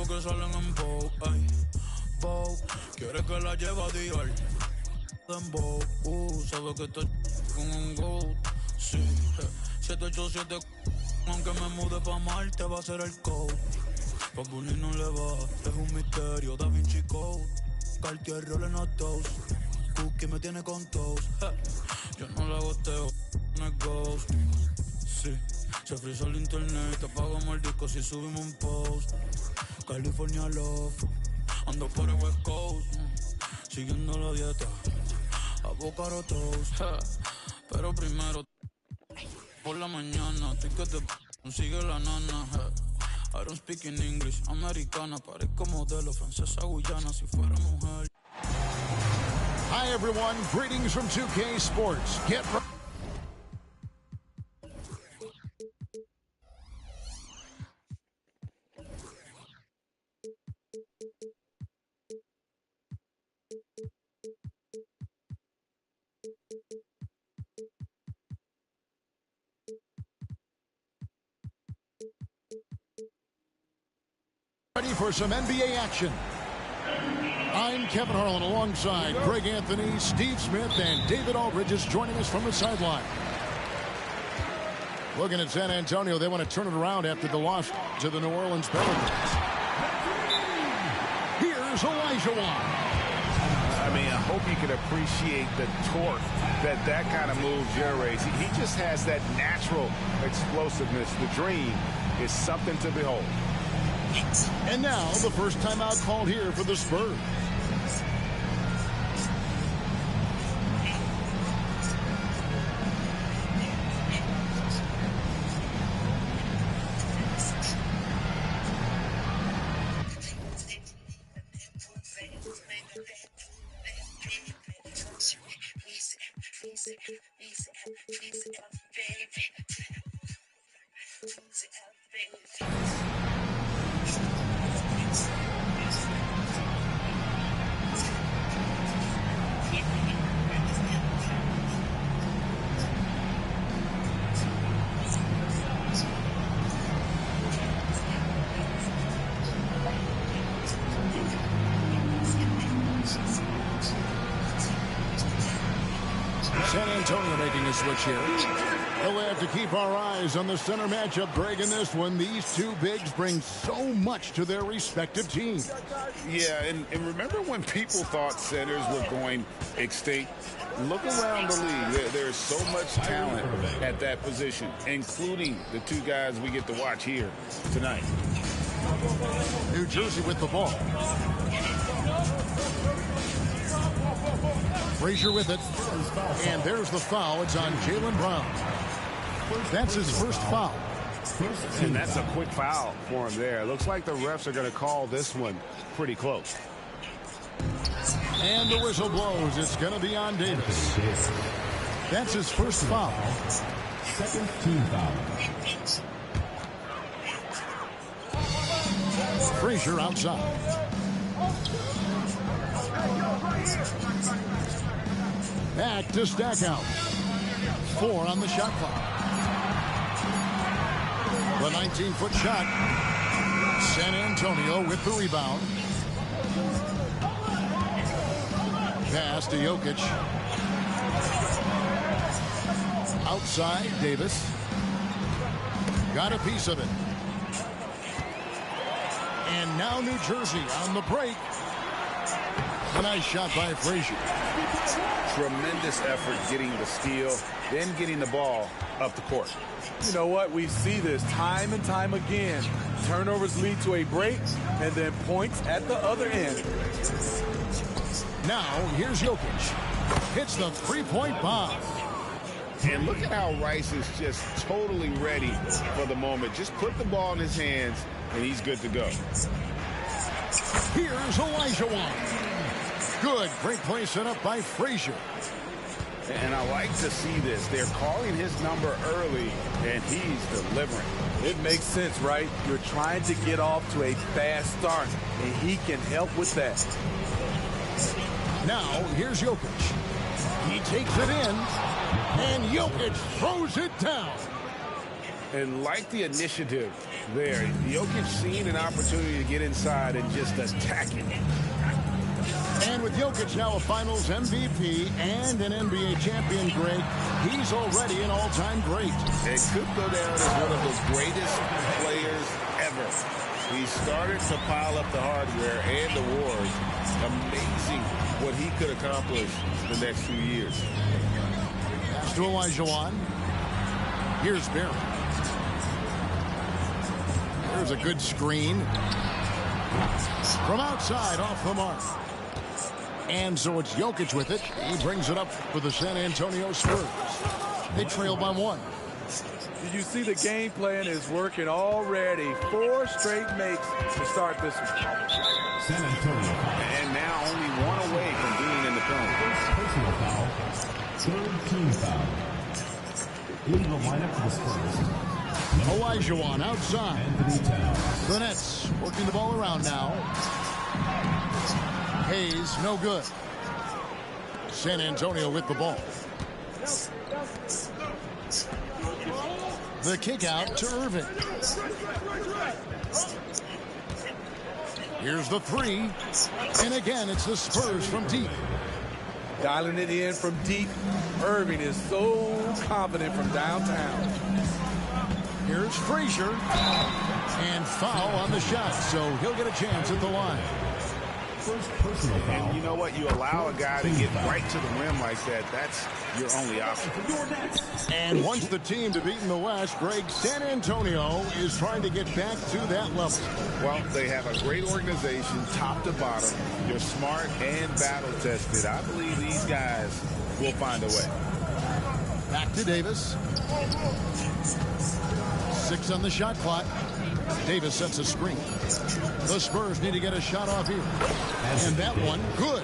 que salen en Vogue, ay, Vogue. Quiere que la lleve a Dior. Dembow, sabe que estoy con un GOAT. Sí, 787, aunque me mude pa' Marte va a ser el code. Pa' Bully no le va, es un misterio, Da Vinci Code. Cartier rolling a toast, Cookie me tiene con toast. Yo no la goteo, no es ghost. Sí, se frisa el internet, te apagamos el disco si subimos un post. California Love, ando por el West Coast, siguiendo la dieta, avocado toast. Pero primero, por la mañana, ticket de sigue la nana. I don't speak in English, americana, parezco modelo, francesa Guyana, si fuera mujer. Hi everyone, greetings from 2K Sports. Get ready for some NBA action. I'm Kevin Harlan alongside Greg Anthony, Steve Smith, and David Aldridge is joining us from the sideline. Looking at San Antonio, they want to turn it around after the loss to the New Orleans Pelicans. Here's Olajuwon. I mean, I hope you can appreciate the torque that kind of move generates. He just has that natural explosiveness. The dream is something to behold. And now, the first timeout called here for the Spurs. San Antonio making a switch here. We'll have to keep our eyes on the center matchup, Greg, in this one. These two bigs bring so much to their respective teams. Yeah, and remember when people thought centers were going extinct? Look around the league. There's so much talent at that position, including the two guys we get to watch here tonight. New Jersey with the ball. Frazier with it. And there's the foul. It's on Jaylen Brown. That's his first foul. And that's a quick foul for him there. Looks like the refs are going to call this one pretty close. And the whistle blows. It's going to be on Davis. That's his first foul. Second team foul. Frazier outside. Back to Stackhouse. 4 on the shot clock. The 19-foot shot. San Antonio with the rebound. Pass to Jokic. Outside, Davis. Got a piece of it. And now New Jersey on the break. A nice shot by Frazier. Tremendous effort getting the steal, then getting the ball up the court. You know what? We see this time and time again. Turnovers lead to a break, and then points at the other end. Now, here's Jokic. Hits the three-point bomb. And look at how Rice is just totally ready for the moment. Just put the ball in his hands, and he's good to go. Here's Olajuwon. Good. Great play set up by Frazier. And I like to see this. They're calling his number early, and he's delivering. It makes sense, right? You're trying to get off to a fast start, and he can help with that. Now, here's Jokic. He takes it in, and Jokic throws it down. And like the initiative there, Jokic seen an opportunity to get inside and just attack it. And with Jokic now a Finals MVP and an NBA champion, Greg, he's already an all-time great. It could go down as one of the greatest players ever. He started to pile up the hardware and the wars. Amazing what he could accomplish the next few years. Pass to Olajuwon. Here's Barry. There's a good screen. From outside, off the mark. And so it's Jokic with it. He brings it up for the San Antonio Spurs. They trail by 1. Did you see the game plan is working already? 4 straight makes to start this one. San Antonio. And now only 1 away from being in the penalty. Personal foul. Third team foul. In the lineup for the Spurs. Olajuwon outside. Anthony Towns. The Nets working the ball around now. Hayes, no good. San Antonio with the ball. The kick out to Irving. Here's the 3. And again, it's the Spurs from deep. Dialing it in from deep. Irving is so confident from downtown. Here's Frazier. And foul on the shot, so he'll get a chance at the line. First personal foul. And you know what? You allow a guy to get right to the rim like that. That's your only option. And once the team to beat in the West, Greg, San Antonio is trying to get back to that level. Well, they have a great organization, top to bottom. They're smart and battle-tested. I believe these guys will find a way. Back to Davis. 6 on the shot clock. Davis sets a screen. The Spurs need to get a shot off here. And that one, good.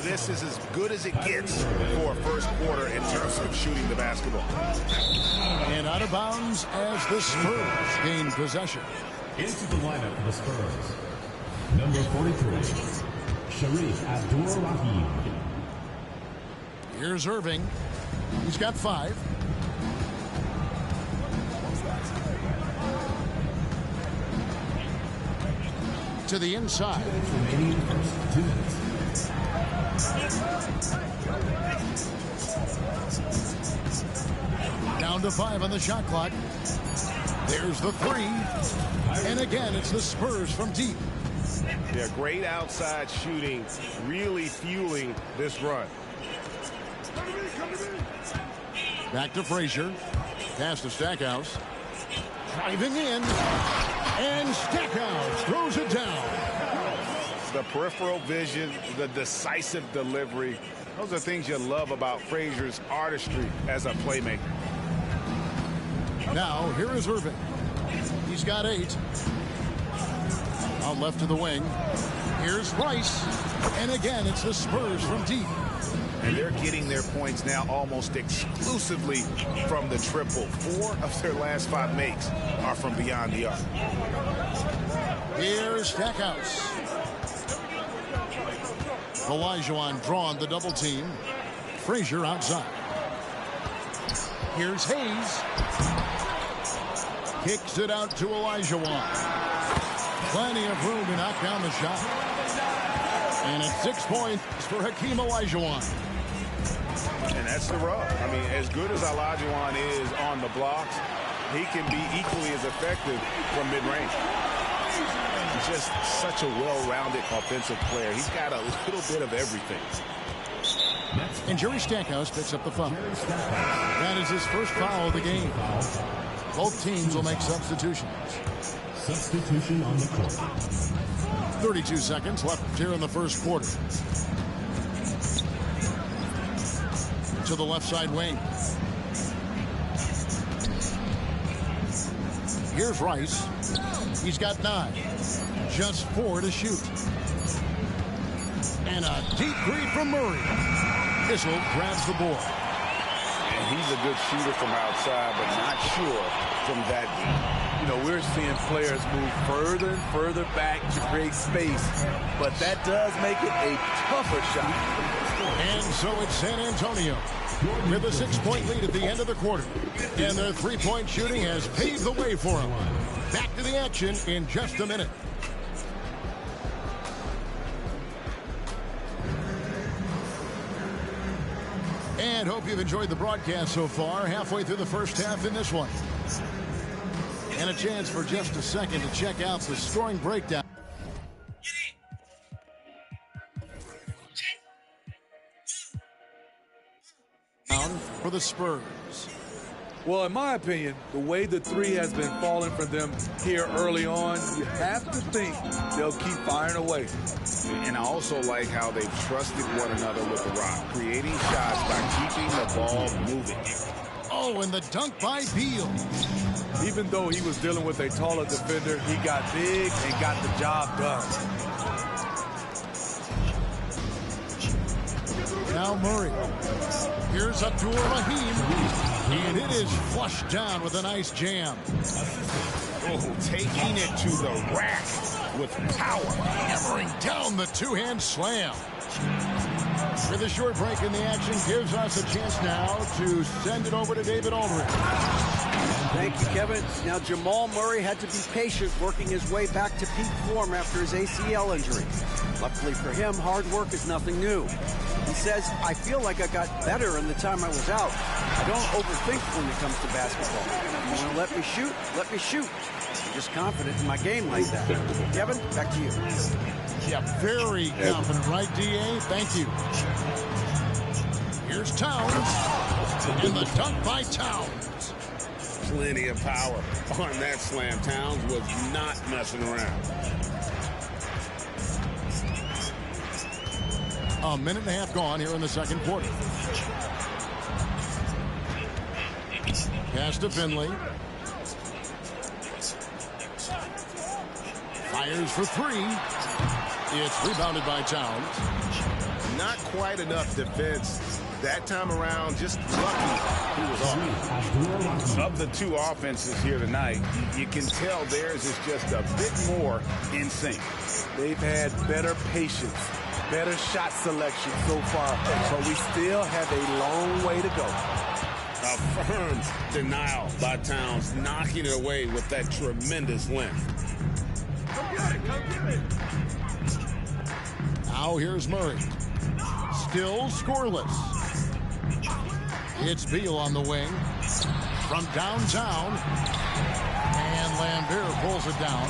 This is as good as it gets for a first quarter in terms of shooting the basketball. And out of bounds as the Spurs gain possession. Into the lineup for the Spurs. Number 43, Sharif Abdur-Rahim. Here's Irving. He's got 5. To the inside. Remaining in the first 2 minutes. Down to 5 on the shot clock. There's the 3. And again, it's the Spurs from deep. Yeah, great outside shooting, really fueling this run. Back to Frazier. Pass to Stackhouse. Driving in. And Stackhouse throws it down. The peripheral vision, the decisive delivery. Those are things you love about Frazier's artistry as a playmaker. Now, here is Irving. He's got 8. Out left to the wing. Here's Rice. And again, it's the Spurs from deep. And they're getting their points now almost exclusively from the triple. 4 of their last 5 makes are from beyond the arc. Here's Stackhouse. Olajuwon drawn the double team. Frazier outside. Here's Hayes. Kicks it out to Olajuwon. Plenty of room to knock down the shot. And it's 6 points for Hakeem Olajuwon. And that's the rub. I mean, as good as Olajuwon is on the blocks, he can be equally as effective from mid-range. He's just such a well-rounded offensive player. He's got a little bit of everything. And Jerry Stackhouse picks up the foul. That is his first foul of the game. Both teams will make substitutions. Substitution on the court. 32 seconds left here in the first quarter. To the left side wing. Here's Rice. He's got 9. Just 4 to shoot. And a deep three from Murray. Issel grabs the board. And he's a good shooter from outside, but not sure from that deep. You know, we're seeing players move further and further back to create space, but that does make it a tougher shot. And so it's San Antonio with a 6-point lead at the end of the quarter. And their three-point shooting has paved the way for them. Back to the action in just a minute. And hope you've enjoyed the broadcast so far. Halfway through the first half in this one. And a chance for just a second to check out the scoring breakdown. For the Spurs. Well, in my opinion, the way the three has been falling for them here early on, you have to think they'll keep firing away. And I also like how they've trusted one another with the rock, creating shots by keeping the ball moving. Oh, and the dunk by Beal. Even though he was dealing with a taller defender, he got big and got the job done. Now Murray. Here's Abdul-Rahim. And it is flushed down with a nice jam. Oh, taking it to the rack with power. Hammering down the two-hand slam. With a short break in the action, gives us a chance now to send it over to David Aldridge. Thank you, Kevin. Now, Jamal Murray had to be patient working his way back to peak form after his ACL injury. Luckily for him, hard work is nothing new. He says, I feel like I got better in the time I was out. I don't overthink when it comes to basketball. You want to let me shoot? Let me shoot. I'm just confident in my game like that. Kevin, back to you. Yeah, very confident, right, D.A.? Thank you. Here's Towns. And the dunk by Towns. Plenty of power on that slam. Towns was not messing around. A minute and a half gone here in the second quarter. Pass to Finley. Fires for three. It's rebounded by Towns. Not quite enough defense that time around. Just lucky he was off. Of the two offenses here tonight, you can tell theirs is just a bit more in sync. They've had better patience, better shot selection so far, but we still have a long way to go. A firm denial by Towns, knocking it away with that tremendous length. Now here's Murray. Still scoreless. It's Beal on the wing. From downtown. And Lambert pulls it down.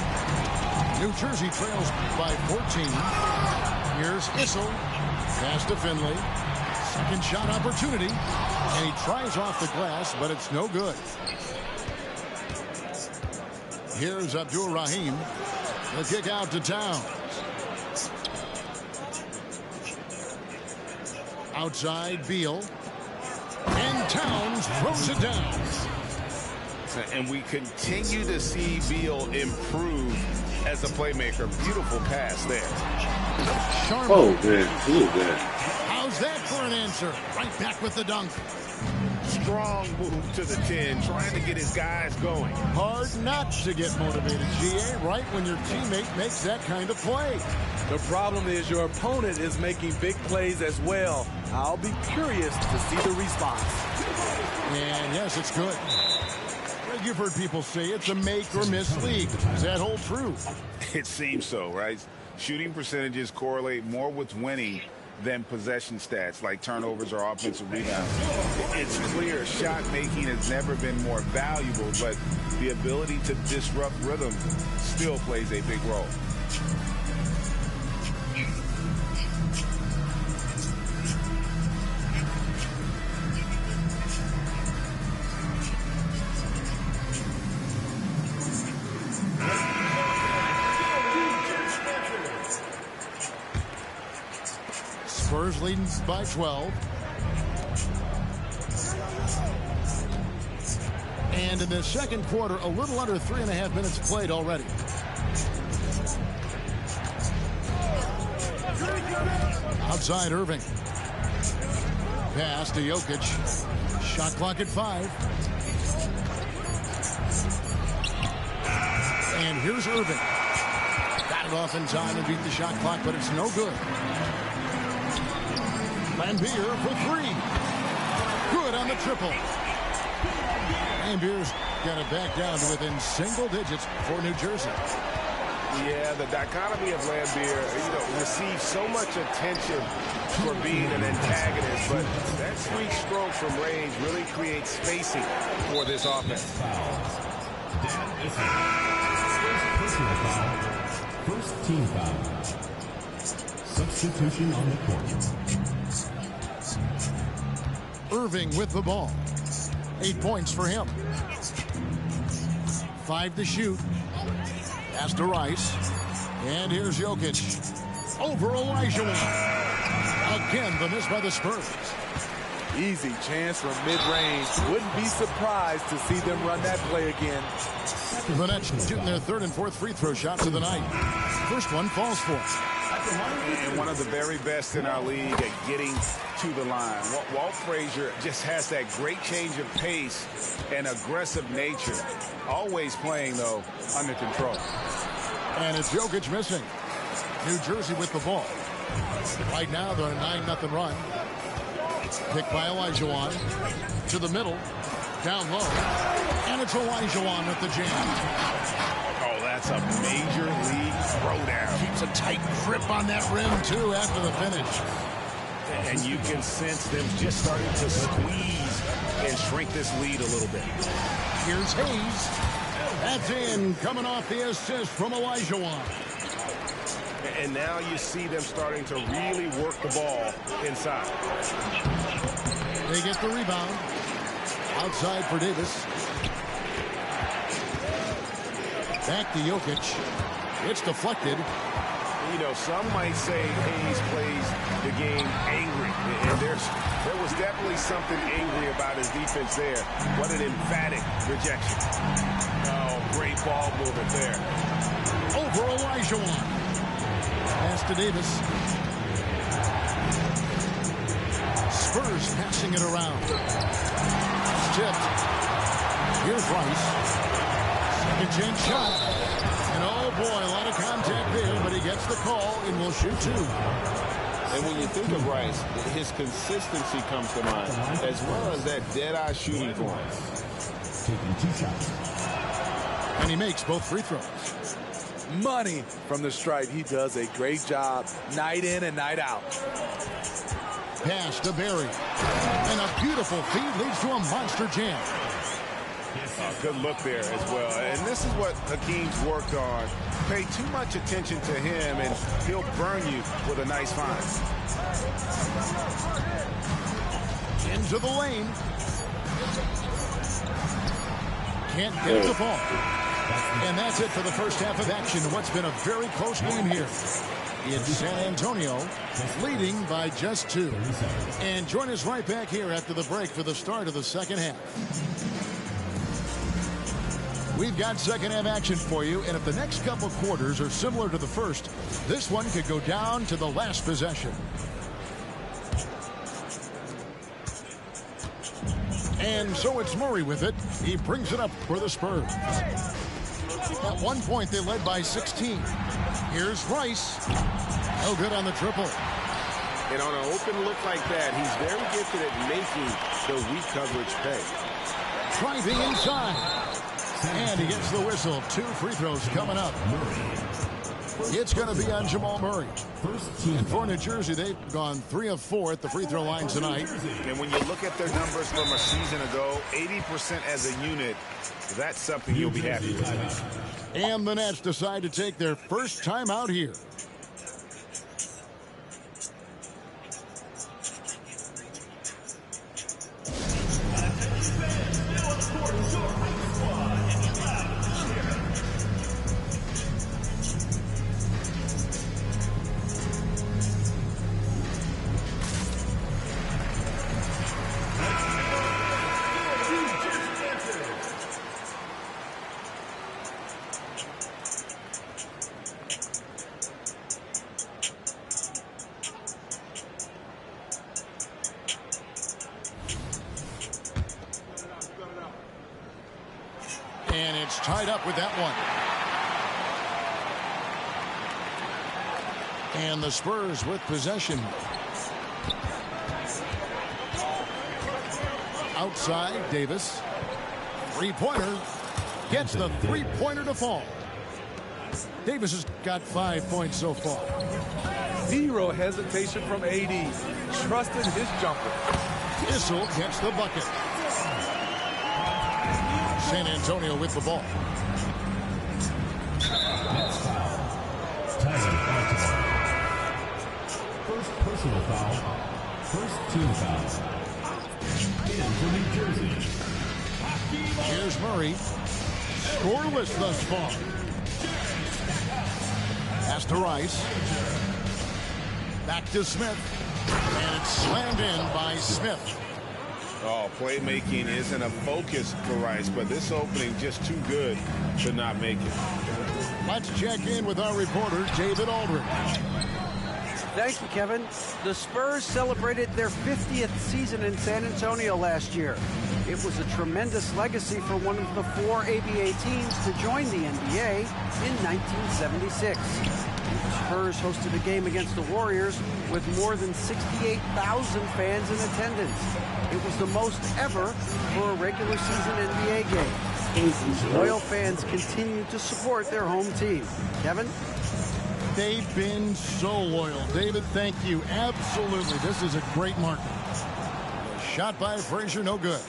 New Jersey trails by 14. Here's Issel. Pass to Finley. Second shot opportunity. And he tries off the glass, but it's no good. Here's Abdul-Rahim. The kick out to Towns. Outside Beal. And Towns throws it down. And we continue to see Beal improve as a playmaker. Beautiful pass there. Sharma. Oh, man. Ooh, man. How's that for an answer? Right back with the dunk. Strong move to the 10, trying to get his guys going. Hard not to get motivated, GA, right when your teammate makes that kind of play. The problem is your opponent is making big plays as well. I'll be curious to see the response. And yes, it's good. Well, you've heard people say it's a make or miss league. Does that hold true? It seems so, right? Shooting percentages correlate more with winning than possession stats like turnovers or offensive rebounds. It's clear shot making has never been more valuable, but the ability to disrupt rhythm still plays a big role. Spurs leading by 12. And in the second quarter, a little under 3.5 minutes played already. Outside Irving. Pass to Jokic. Shot clock at 5. And here's Irving. Got it off in time and beat the shot clock, but it's no good. Lambier for three. Good on the triple. Lambier's got it back down to within single digits for New Jersey. Yeah, the dichotomy of Lambier, receives so much attention for being an antagonist, but that sweet stroke from range really creates spacing for this offense. Personal foul. First team foul. Substitution on the court. Irving with the ball. 8 points for him. 5 to shoot. Pass to Rice. And here's Jokic. Over Olajuwon. Again, the miss by the Spurs. Easy chance from mid-range. Wouldn't be surprised to see them run that play again. The Nets shooting their third and fourth free throw shots of the night. First one falls for. And one of the very best in our league at getting to the line. Walt Frazier just has that great change of pace and aggressive nature. Always playing, though, under control. And it's Jokic missing. New Jersey with the ball. Right now, they're a 9-0 run. Picked by Olajuwon. To the middle. Down low. And it's Olajuwon with the jam. Oh, that's a major league throwdown. Keeps a tight grip on that rim, too, after the finish. And you can sense them just starting to squeeze and shrink this lead a little bit. Here's Hayes. That's in, coming off the assist from Olajuwon. And now you see them starting to really work the ball inside. They get the rebound. Outside for Davis. Back to Jokic. It's deflected. You know, some might say Hayes plays the game angry. And there was definitely something angry about his defense there. What an emphatic rejection. Oh, great ball movement there. Over Olajuwon. Pass to Davis. Spurs passing it around. Tipped. Here's Rice. Second chance shot. And oh boy, a lot of contact there, but he gets the call and will shoot two. And when you think of Rice, his consistency comes to mind, as well as that dead-eye shooting form. Taking 2 shots. And he makes both free throws. Money from the stripe. He does a great job night in and night out. Pass to Barry. And a beautiful feed leads to a monster jam. Good look there as well. And this is what Hakeem's worked on. Pay too much attention to him, and he'll burn you with a nice find. Into the lane. Can't get the ball. And that's it for the first half of action. What's been a very close game here. It's San Antonio leading by just 2. And join us right back here after the break for the start of the second half. We've got second half action for you, and if the next couple quarters are similar to the first, this one could go down to the last possession. And so it's Murray with it. He brings it up for the Spurs. At one point, they led by 16. Here's Rice. No good on the triple. And on an open look like that, he's very gifted at making the weak coverage pay. Driving inside. And he gets the whistle. 2 free throws coming up. It's going to be on Jamal Murray. And for New Jersey, they've gone 3 of 4 at the free throw line tonight. And when you look at their numbers from a season ago, 80% as a unit, that's something you'll be happy with. And the Nets decide to take their first time out here. And it's tied up with that one. And the Spurs with possession. Outside, Davis. Three-pointer. Gets the three-pointer to fall. Davis has got 5 points so far. Zero hesitation from AD. Trusted his jumper. Issel gets the bucket. San Antonio with the ball. Next foul. Tyler Baltimore. First personal foul. First team foul. In for New Jersey. Here's Murray. Scoreless thus far. Pass to Rice. Back to Smith. And it's slammed in by Smith. Oh, playmaking isn't a focus for Rice, but this opening just too good to not make it. Let's check in with our reporter, David Aldridge. Thank you, Kevin. The Spurs celebrated their 50th season in San Antonio last year. It was a tremendous legacy for one of the 4 ABA teams to join the NBA in 1976. The Spurs hosted a game against the Warriors with more than 68,000 fans in attendance. It was the most ever for a regular season NBA game. Loyal fans continue to support their home team. Kevin? They've been so loyal. David, thank you. Absolutely. This is a great market. Shot by Frazier, no good.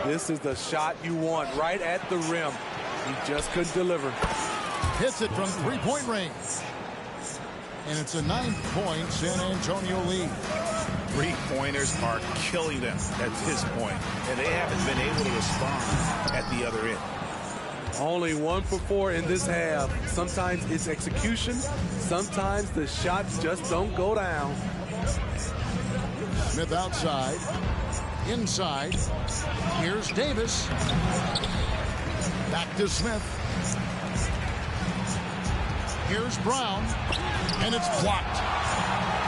This is the shot you want right at the rim. He just couldn't deliver. Hits it from three-point range. And it's a 9-point San Antonio lead. Three-pointers are killing them at this point, and they haven't been able to respond at the other end. Only 1 for 4 in this half. Sometimes it's execution. Sometimes the shots just don't go down. Smith outside. Inside. Here's Davis. Back to Smith. Here's Brown. And it's blocked.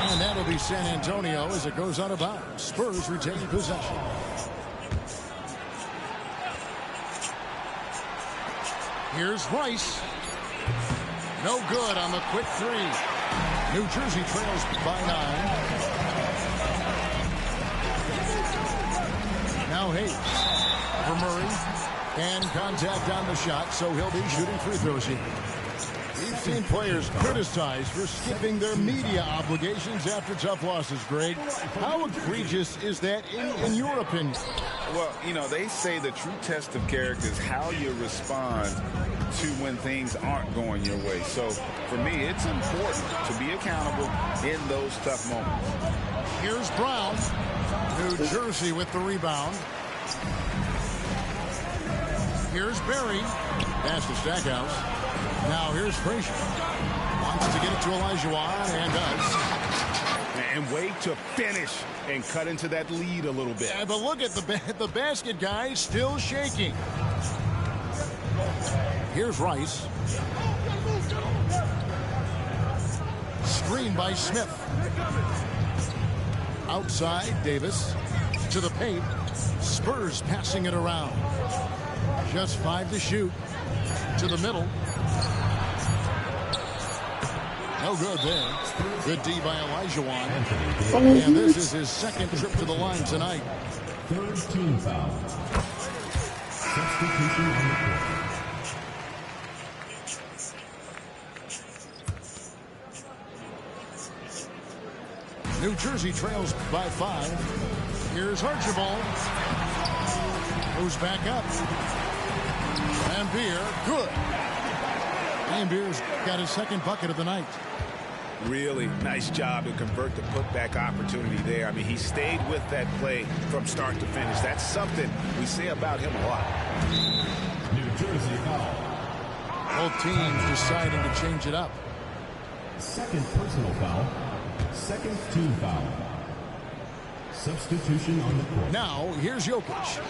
And that'll be San Antonio as it goes out of bounds. Spurs retain possession. Here's Rice. No good on the quick three. New Jersey trails by 9. Now Hayes for Murray. And contact on the shot, so he'll be shooting free throws here. We've seen players criticized for skipping their media obligations after tough losses, Greg. How egregious is that in your opinion? Well, you know, they say the true test of character is how you respond to when things aren't going your way. So, for me, it's important to be accountable in those tough moments. Here's Brown. New Jersey with the rebound. Here's Berry. Pass to Stackhouse. Now here's Frazier. Wants to get it to Olajuwon and does. And wait to finish and cut into that lead a little bit. Yeah, but look at the basket guy still shaking. Here's Rice. Screen by Smith. Outside, Davis. To the paint. Spurs passing it around. Just 5 to shoot. To the middle. No good there. Good D by Olajuwon. And this is his second trip to the line tonight. Third team foul. Substitution on the court. New Jersey trails by 5. Here's Archibald. Moves back up. Lambier, good. Lambier's got his second bucket of the night. Really nice job to convert the putback opportunity there. I mean, he stayed with that play from start to finish. That's something we say about him a lot. New Jersey foul. Both teams deciding to change it up. Second personal foul. Second team foul. Substitution on the court. Now, here's Jokic.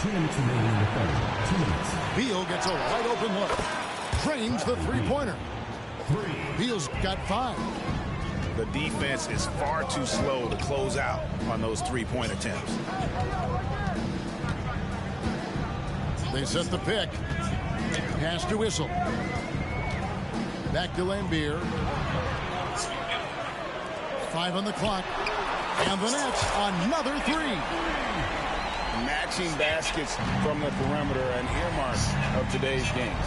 2 minutes remaining in the third. 2 minutes. Beal gets a wide open look. Drains the three-pointer. 3. Beal's got 5. The defense is far too slow to close out on those three-point attempts. They set the pick. Pass to Whistle. Back to Lambier. 5 on the clock. And the Nets, another 3. matching baskets from the perimeter, an earmark of today's games.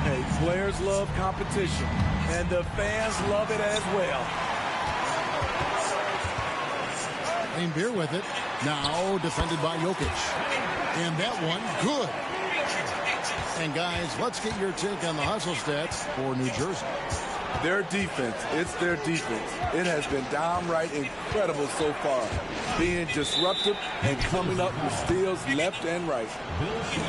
Hey, players love competition, and the fans love it as well. Plain beer with it. Now defended by Jokic. And that one, good. And guys, let's get your take on the hustle stats for New Jersey. Their defense, it's their defense. It has been downright incredible so far. Being disruptive and coming up with steals left and right.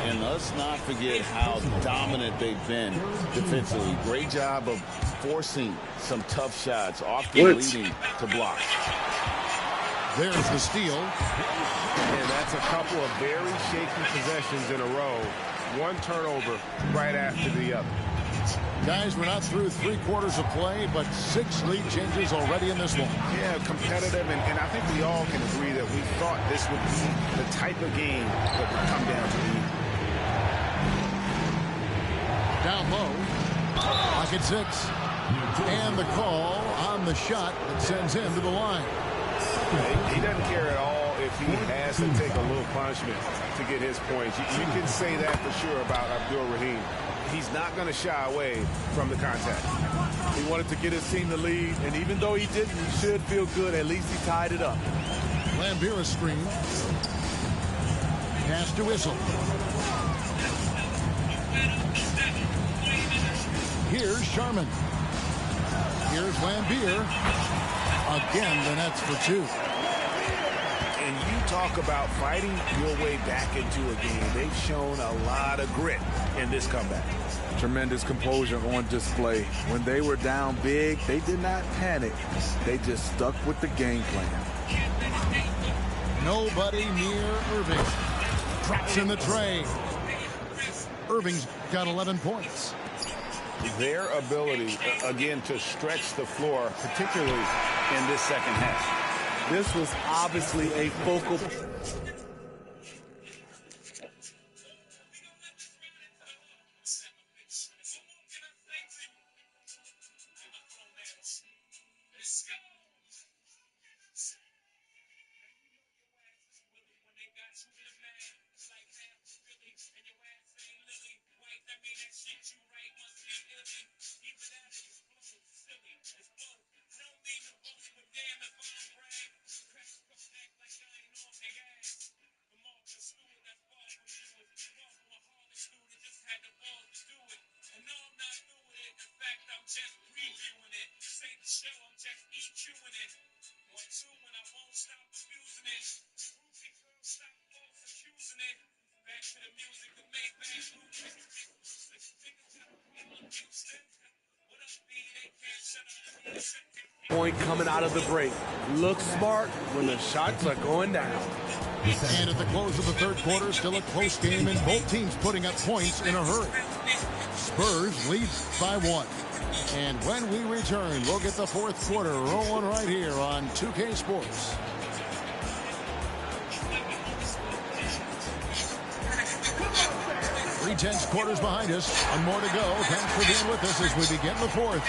And let's not forget how dominant they've been defensively. Great job of forcing some tough shots, often leading to blocks. There's the steal. And that's a couple of very shaky possessions in a row. One turnover right after the other. Guys, we're not through 3 quarters of play, but 6 lead changes already in this one. Yeah, competitive, and I think we all can agree that we thought this would be the type of game that would come down to the end. Down low, pocket 6. And the call on the shot that sends him to the line. He doesn't care at all if he has to take a little punishment to get his points. You can say that for sure about Abdul-Rahim. He's not going to shy away from the contact. He wanted to get his team the lead, and even though he didn't, he should feel good. At least he tied it up. Lambira screen. Pass to Whistle. Here's Sharman. Here's Lambier. Again, the Nets for 2. And you talk about fighting your way back into a game. They've shown a lot of grit in this comeback. Tremendous composure on display. When they were down big, they did not panic. They just stuck with the game plan. Nobody near Irving. Drops in the tray. Irving's got 11 points. Their ability, again, to stretch the floor, particularly in this second half. This was obviously a focal. Point coming out of the break. Look smart when the shots are going down. And at the close of the third quarter, still a close game, and both teams putting up points in a hurry. Spurs lead by 1. And when we return, we'll get the fourth quarter rolling right here on 2K Sports. Three-tenths quarters behind us. One more to go. Thanks for being with us as we begin the fourth.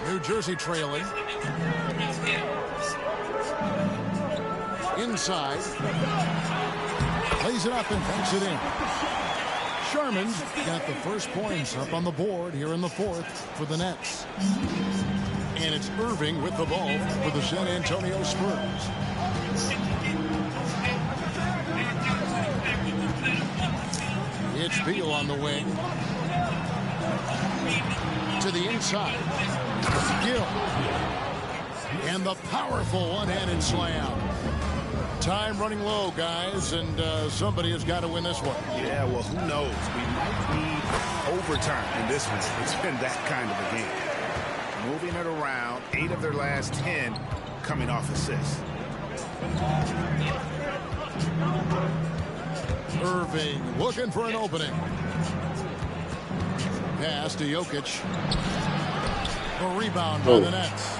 New Jersey trailing. Inside. Plays it up and banks it in. Sharman's got the first points up on the board here in the fourth for the Nets. And it's Irving with the ball for the San Antonio Spurs. It's Beal on the wing. To the inside. Gill. And the powerful one-handed slam. Time running low, guys, and somebody has got to win this one. Yeah, well, who knows? We might need overtime in this one. It's been that kind of a game. Moving it around, 8 of their last 10 coming off assists. Irving looking for an opening. Pass to Jokic. A rebound by the Nets.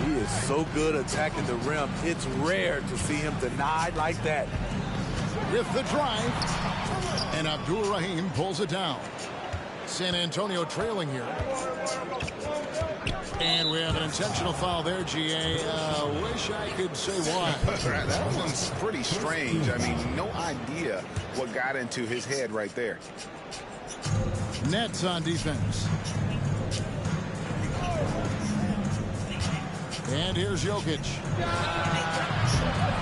He is so good attacking the rim. It's rare to see him denied like that. With the drive. And Abdul-Rahim pulls it down. San Antonio trailing here. And we have an intentional foul there, GA. Wish I could say why. That one's pretty strange. I mean, no idea what got into his head right there. Nets on defense. And here's Jokic.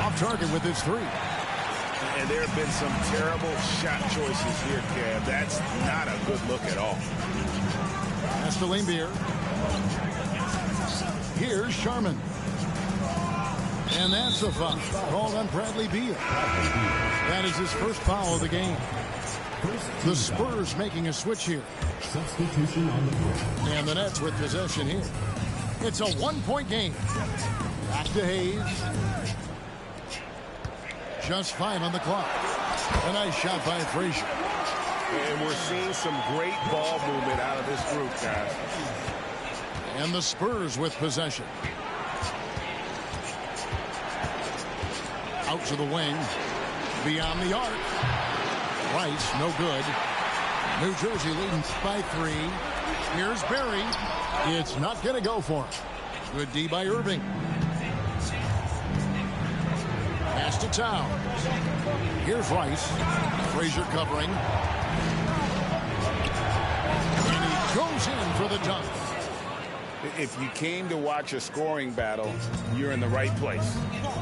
Off target with his three. And there have been some terrible shot choices here, Kev. That's not a good look at all. That's the Limbier. Here's Sharman. And that's a foul called on Bradley Beal. That is his first foul of the game. The Spurs making a switch here. Substitution on the floor. And the Nets with possession here. It's a one-point game. Back to Hayes. Just 5 on the clock. A nice shot by Frazier. And we're seeing some great ball movement out of this group, guys. And the Spurs with possession. Out to the wing. Beyond the arc. Rice, no good. New Jersey leading by 3. Here's Barry. It's not going to go for him. Good D by Irving. Pass to Towns. Here's Rice. Frazier covering. And he goes in for the dunk. If you came to watch a scoring battle, you're in the right place.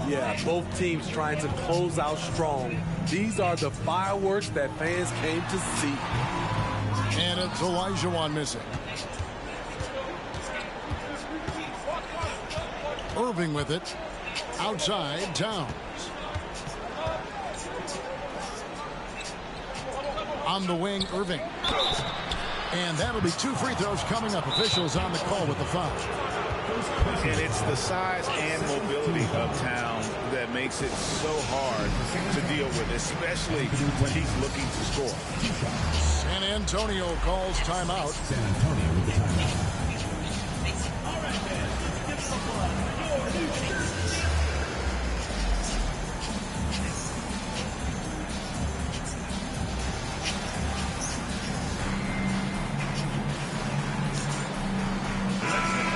Yeah, both teams trying to close out strong. These are the fireworks that fans came to see. And it's Olajuwon missing. Irving with it. Outside, Towns. On the wing, Irving. And that'll be 2 free throws coming up. Officials on the call with the foul. And it's the size and mobility of Towns that makes it so hard to deal with, especially when he's looking to score. San Antonio calls timeout. San Antonio with the timeout.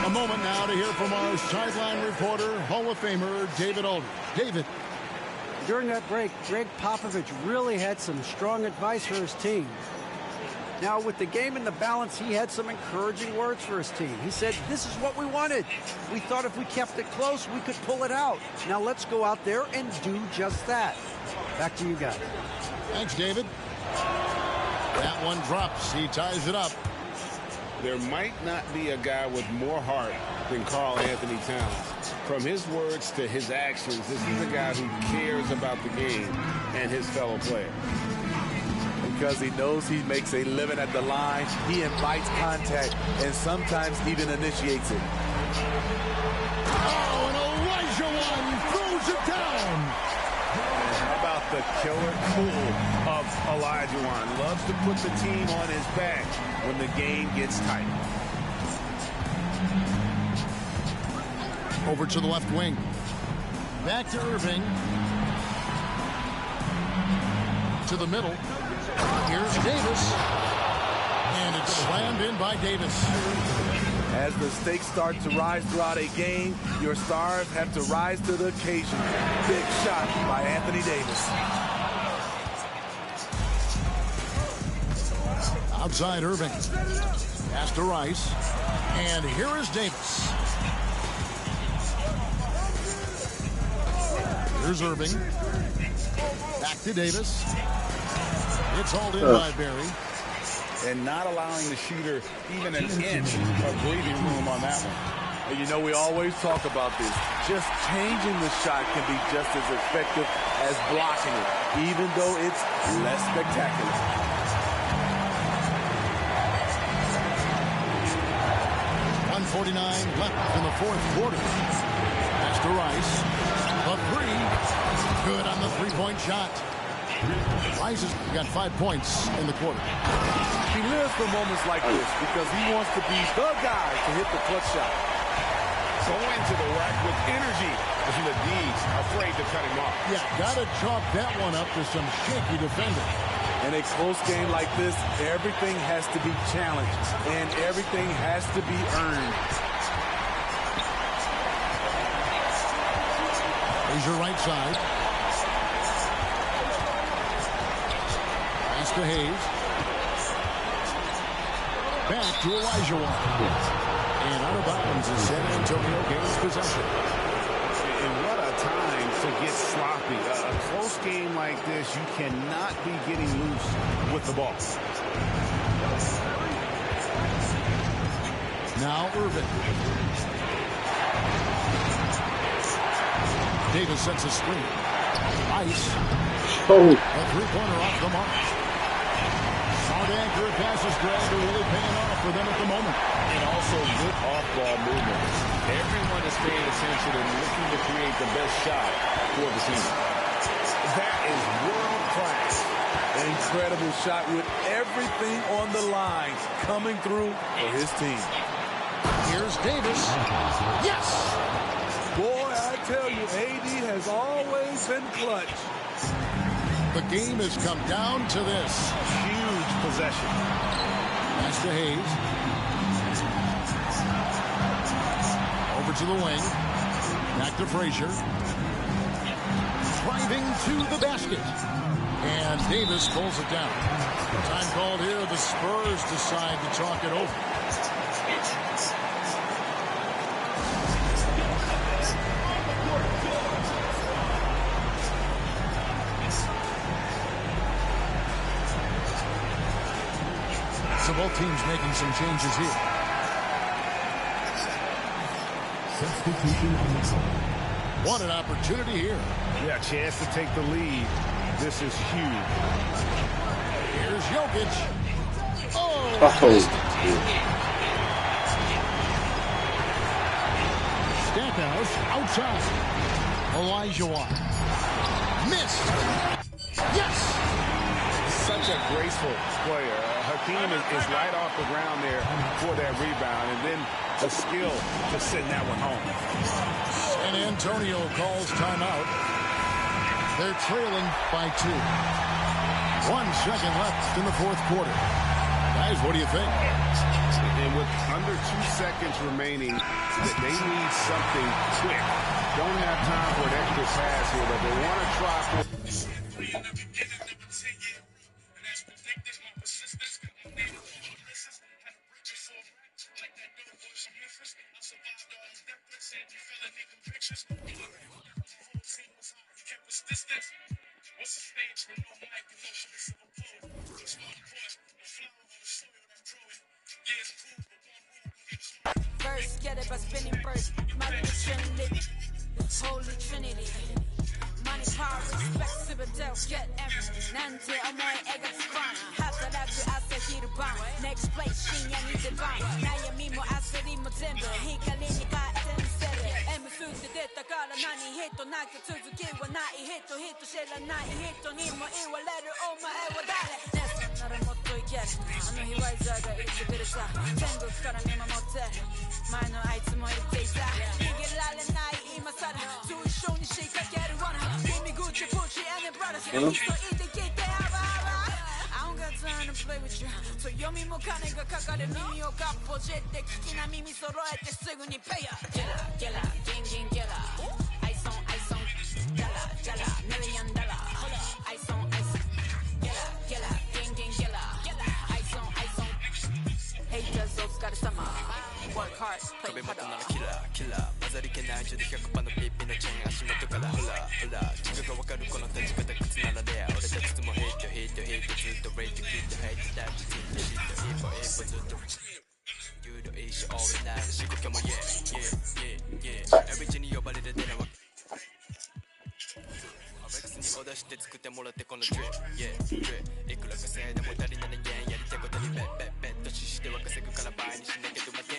A moment now to hear from our sideline reporter, Hall of Famer David Aldridge. David. During that break, Greg Popovich really had some strong advice for his team. Now, with the game in the balance, he had some encouraging words for his team. He said, this is what we wanted. We thought if we kept it close, we could pull it out. Now let's go out there and do just that. Back to you guys. Thanks, David. That one drops. He ties it up. There might not be a guy with more heart than Karl Anthony Towns. From his words to his actions, this is a guy who cares about the game and his fellow players. Because he knows he makes a living at the line, he invites contact and sometimes even initiates it. Oh, and Olajuwon throws it down. How about the killer cool of Olajuwon? Loves to put the team on his back when the game gets tight. Over to the left wing. Back to Irving. To the middle. Here's Davis. And it's slammed in by Davis. As the stakes start to rise throughout a game, your stars have to rise to the occasion. Big shot by Anthony Davis. Outside Irving. Pass to Rice. And here is Davis. Here's Irving. Back to Davis. It's hauled in by Barry. And not allowing the shooter even an inch of breathing room on that one. And you know, we always talk about this. Just changing the shot can be just as effective as blocking it, even though it's less spectacular. .149 left in the fourth quarter. Pass to Rice. The three. Good on the three-point shot. Rice has got 5 points in the quarter. He lives for moments like this because he wants to be the guy to hit the clutch shot. Going to the rack with energy. And the D's afraid to cut him off. Yeah, got to chalk that one up to some shaky defending. In a close game like this, everything has to be challenged and everything has to be earned. Frazier right side. Pass to Hayes. Back to Olajuwon. And out of bounds as San Antonio gains possession. And what a time to get sloppy. A close game like this, you cannot be getting loose with the ball. Now Irvin. Davis sets a screen. Ice. A three-pointer off the mark. Solid accurate passes, Greg, are really paying off for them at the moment. And also good off-ball movement. Everyone is paying attention and looking to create the best shot for the team. That is world-class. An incredible shot with everything on the line coming through for his team. Here's Davis. Yes! Boy, I tell you, AD has always been clutch. The game has come down to this. Huge possession. Pass to Hayes. Over to the wing. Back to Frazier. Driving to the basket. And Davis pulls it down. Time called here. The Spurs decide to talk it over. So both teams making some changes here. Substitution on the floor. What an opportunity here. Yeah, chance to take the lead. This is huge. Here's Jokic. Oh! Stackhouse outside. Olajuwon. Missed. Yes! Such a graceful player. Hakeem is right off the ground there for that rebound. And then the skill to send that one home. San Antonio calls timeout. They're trailing by 2. 1 second left in the fourth quarter. Guys, what do you think? And with under 2 seconds remaining, they need something quick. Don't have time for an extra pass here, but they want to try for... First, get it by spinning first. Money is Trinity. Holy Trinity. Money, power, respect, Citadel, get everything. 난제 어머의 애가 divine. 하더라도 아싸히를 방. Next place, 신양이 divine. 나의 미모 아싸리 뭐 전부. 헷갈리니까 쌤세레. 애무 숙제 됐다가라 난이 히토 나게続きはないヒット知らない人にも言われるお前は誰ならもっといけるあの日ワイザーが言ってくれた天国から見守ってる前のあいつも言っていた逃げられない今さら通称に仕掛ける罠君口プチand brothers 急いで聞いてあわあわI don't got time to play with you 強みも金がかかる耳をかっぽじって聞きな耳揃えてすぐにペイヤーゲラギンギンゲラアイソンジャラ$1 millionアイソンゲラギンギンゲラアイソンHaters お疲れ様 Work hard play hard ならキラー混ざりけない中で100%のピッピのチェーン足元からフラ軸がわかるこの立ち方靴ならレア俺たちもヘイトずっとレイトキッドヘイトダッチずっと一歩ずっとYou the issue all the night 仕事も yeah Every 地に呼ばれる出なわRex にオーダーして作ってもらってこのドリップいくら稼いでも足りないyenやりたいことにベッとしては稼ぐから倍にしなきゃと待って